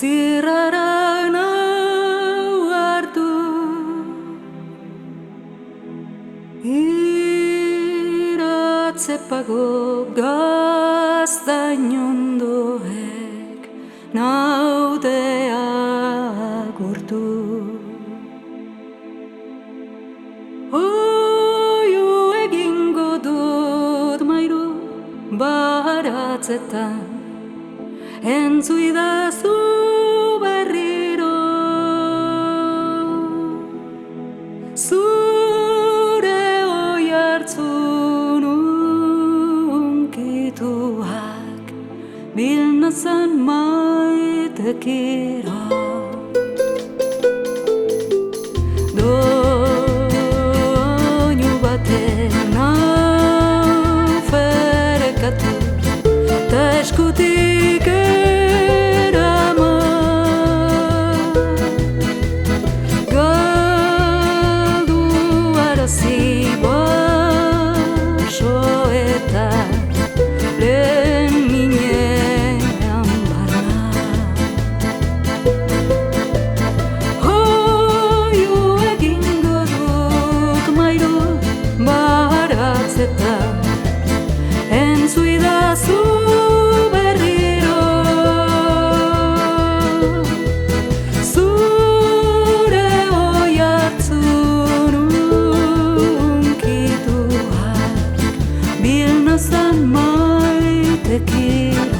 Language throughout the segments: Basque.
zirrara nau hartu, iratzepago gaztainondoek naudea gurtu. Oiu egingo dut mairu baratzetan, entzuidazu berriro, zure oihartzun unkituak bilnazan maitekiro. Doinu baten nau ferekatu, ta eskutik eraman. Galdu arazi basoetan, lehen minean barna. Oiu egingo dut mairu baratzetan, entzuidazu berriro, zure oihartzun unkituak bilnazan maitekiro.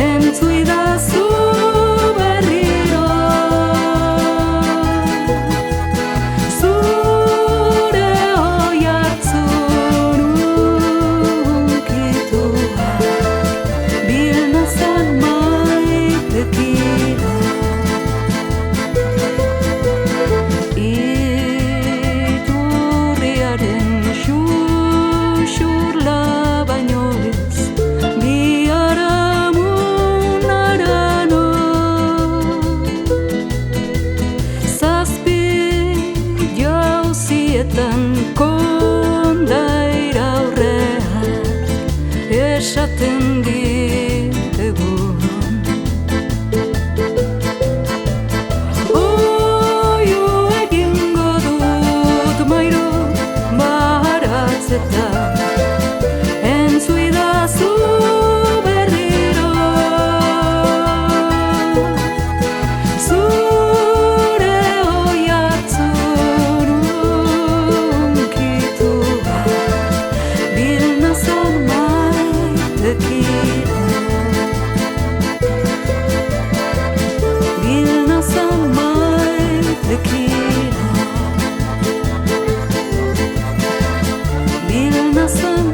Entzuidazu berriro, zure oihartzun unkituak bilnazan maitekiro. Iturriaren xuxurla baino ez, biharamun arano, zazpi jauzietan kondaira aurrean esaten ditegun. Oiu egingo dut mairu baratzetan, entzuidazu berriro, zure oihartzun unkituak bilnazan maitekiro, bilnazan maitekiro, bilnazan